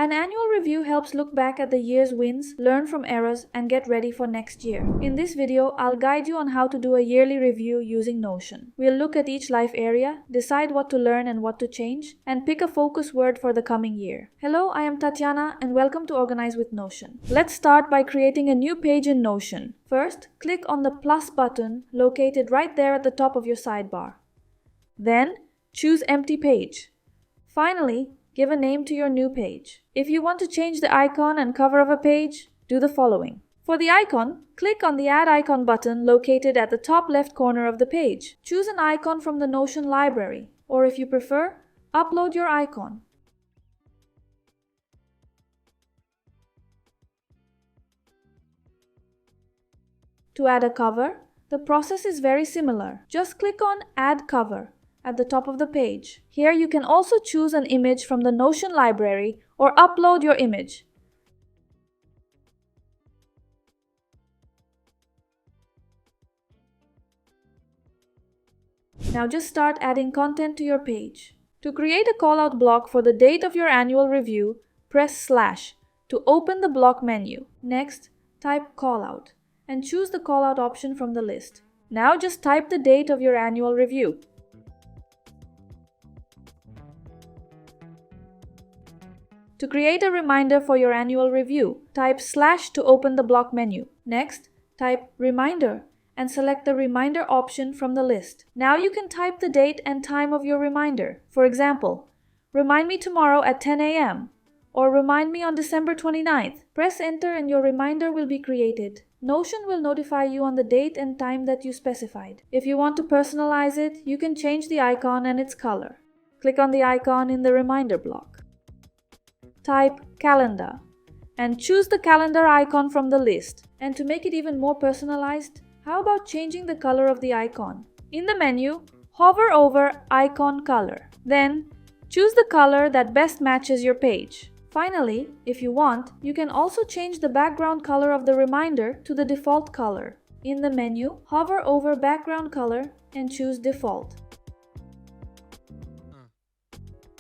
An annual review helps look back at the year's wins, learn from errors, and get ready for next year. In this video, I'll guide you on how to do a yearly review using Notion. We'll look at each life area, decide what to learn and what to change, and pick a focus word for the coming year. Hello, I am Tatiana and welcome to Organize with Notion. Let's start by creating a new page in Notion. First, click on the plus button located right there at the top of your sidebar. Then, choose Empty Page. Finally, give a name to your new page. If you want to change the icon and cover of a page, do the following. For the icon, click on the Add Icon button located at the top left corner of the page. Choose an icon from the Notion library, or if you prefer, upload your icon. To add a cover, the process is very similar. Just click on Add Cover at the top of the page. Here you can also choose an image from the Notion library or upload your image. Now just start adding content to your page. To create a callout block for the date of your annual review, press / to open the block menu. Next, type callout and choose the callout option from the list. Now just type the date of your annual review. To create a reminder for your annual review, type / to open the block menu. Next, type Reminder and select the Reminder option from the list. Now you can type the date and time of your reminder. For example, remind me tomorrow at 10 a.m. or remind me on December 29th. Press Enter and your reminder will be created. Notion will notify you on the date and time that you specified. If you want to personalize it, you can change the icon and its color. Click on the icon in the reminder block. Type Calendar and choose the calendar icon from the list. And to make it even more personalized, how about changing the color of the icon? In the menu, hover over Icon Color. Then, choose the color that best matches your page. Finally, if you want, you can also change the background color of the reminder to the default color. In the menu, hover over Background Color and choose Default.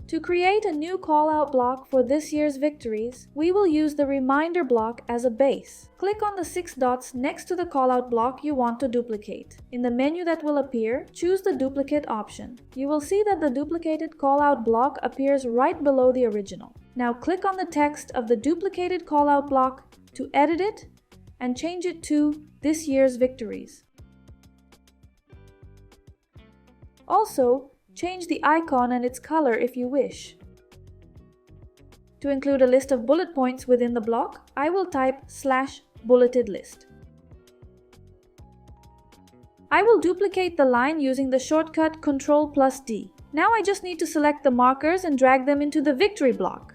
To create a new callout block for this year's victories, we will use the reminder block as a base. Click on the 6 dots next to the callout block you want to duplicate. In the menu that will appear, choose the duplicate option. You will see that the duplicated callout block appears right below the original. Now click on the text of the duplicated callout block to edit it and change it to this year's victories. Also, change the icon and its color if you wish. To include a list of bullet points within the block, I will type /bulleted list. I will duplicate the line using the shortcut Ctrl+D. Now I just need to select the markers and drag them into the victory block.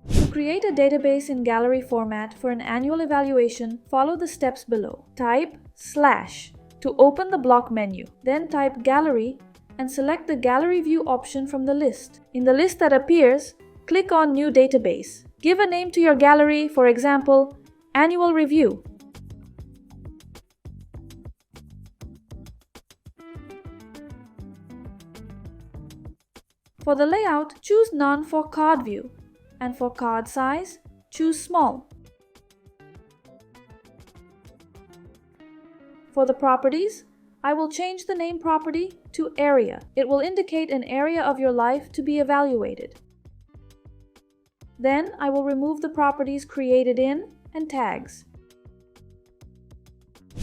To create a database in gallery format for an annual evaluation, follow the steps below. Type / to open the block menu. Then type Gallery and select the Gallery View option from the list. In the list that appears, click on New Database. Give a name to your gallery, for example, Annual Review. For the layout, choose None for card view. And for card size, choose Small. For the properties, I will change the name property to Area. It will indicate an area of your life to be evaluated. Then I will remove the properties Created In and Tags.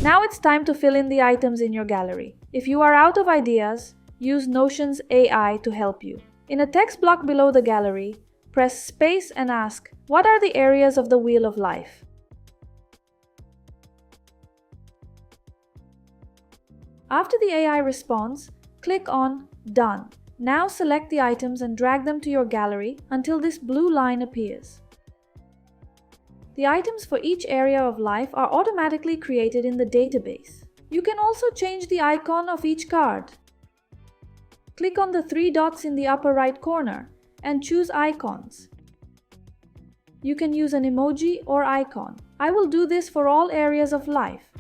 Now it's time to fill in the items in your gallery. If you are out of ideas, use Notion's AI to help you. In a text block below the gallery, press space and ask, what are the areas of the Wheel of Life? After the AI responds, click on Done. Now select the items and drag them to your gallery until this blue line appears. The items for each area of life are automatically created in the database. You can also change the icon of each card. Click on the 3 dots in the upper right corner and choose Icons. You can use an emoji or icon. I will do this for all areas of life.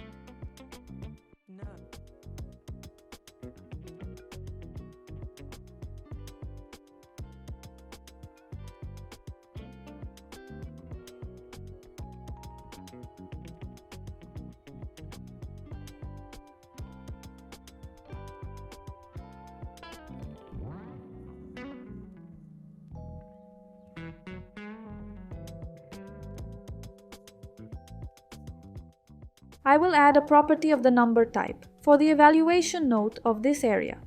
I will add a property of the number type for the evaluation note of this area.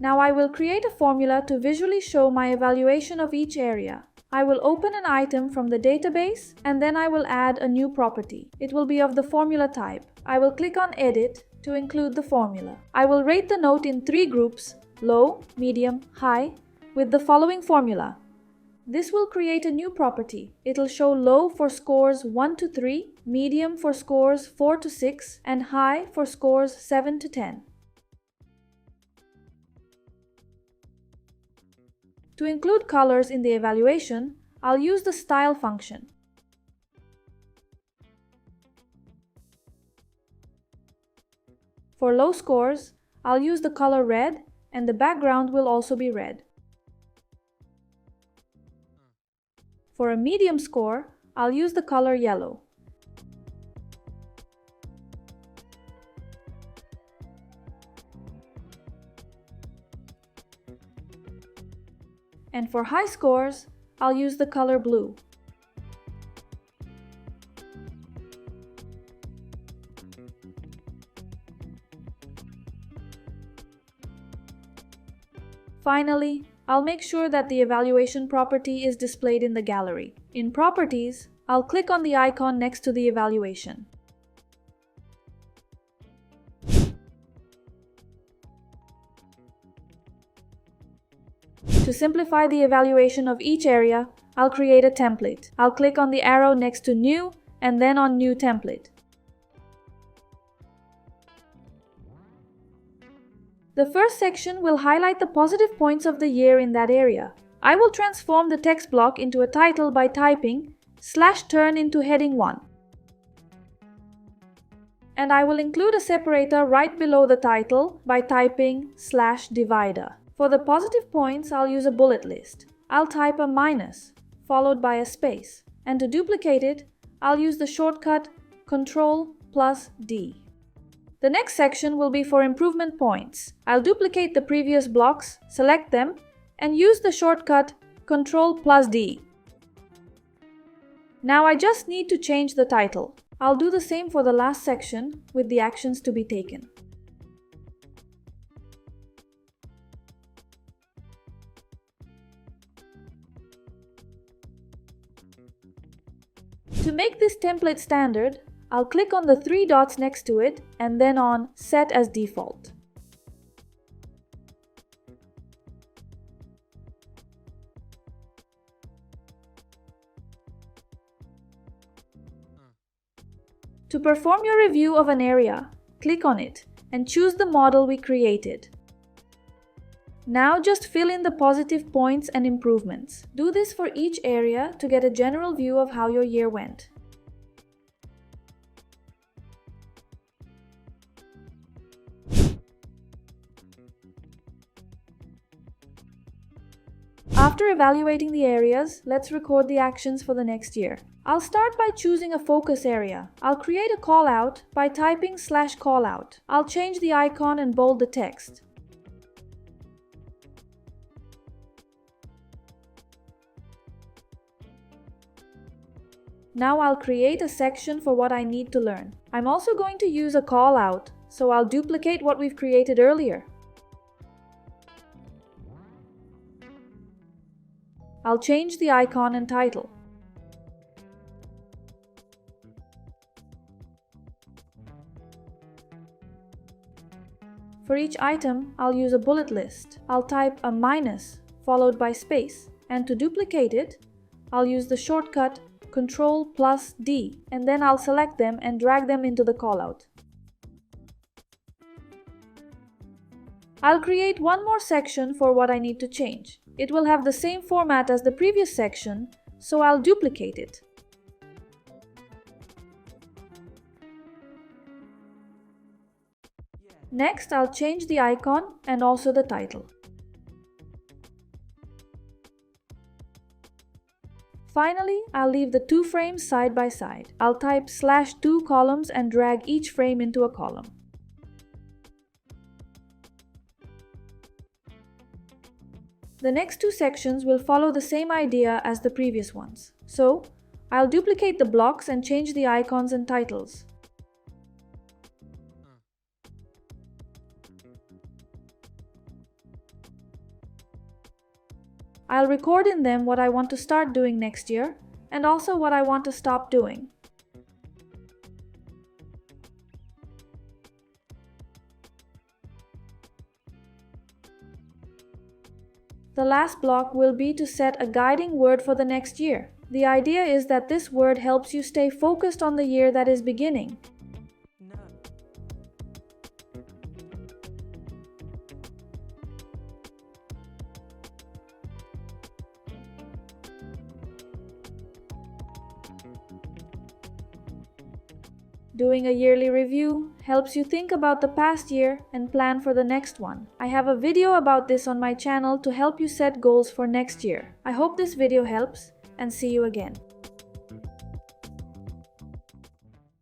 Now I will create a formula to visually show my evaluation of each area. I will open an item from the database and then I will add a new property. It will be of the formula type. I will click on Edit to include the formula. I will rate the note in 3 groups: low, medium, high, with the following formula. This will create a new property. It'll show low for scores 1 to 3, medium for scores 4 to 6, and high for scores 7 to 10. To include colors in the evaluation, I'll use the style function. For low scores, I'll use the color red, and the background will also be red. For a medium score, I'll use the color yellow. And for high scores, I'll use the color blue. Finally, I'll make sure that the evaluation property is displayed in the gallery. In Properties, I'll click on the icon next to the evaluation. To simplify the evaluation of each area, I'll create a template. I'll click on the arrow next to New and then on New Template. The first section will highlight the positive points of the year in that area. I will transform the text block into a title by typing /turn into heading 1. And I will include a separator right below the title by typing /divider. For the positive points, I'll use a bullet list. I'll type a minus, followed by a space. And to duplicate it, I'll use the shortcut Ctrl+D. The next section will be for improvement points. I'll duplicate the previous blocks, select them, and use the shortcut Ctrl+D. Now I just need to change the title. I'll do the same for the last section with the actions to be taken. To make this template standard, I'll click on the 3 dots next to it and then on Set as Default. To perform your review of an area, click on it and choose the model we created. Now just fill in the positive points and improvements. Do this for each area to get a general view of how your year went. After evaluating the areas, let's record the actions for the next year. I'll start by choosing a focus area. I'll create a callout by typing /callout. I'll change the icon and bold the text. Now I'll create a section for what I need to learn. I'm also going to use a callout, so I'll duplicate what we've created earlier. I'll change the icon and title. For each item, I'll use a bullet list. I'll type a minus followed by space, and to duplicate it, I'll use the shortcut Ctrl+D, and then I'll select them and drag them into the callout. I'll create one more section for what I need to change. It will have the same format as the previous section, so I'll duplicate it. Next, I'll change the icon and also the title. Finally, I'll leave the 2 frames side by side. I'll type /2 columns and drag each frame into a column. The next two sections will follow the same idea as the previous ones. So, I'll duplicate the blocks and change the icons and titles. I'll record in them what I want to start doing next year and also what I want to stop doing. The last block will be to set a guiding word for the next year. The idea is that this word helps you stay focused on the year that is beginning. Doing a yearly review helps you think about the past year and plan for the next one. I have a video about this on my channel to help you set goals for next year. I hope this video helps, and see you again.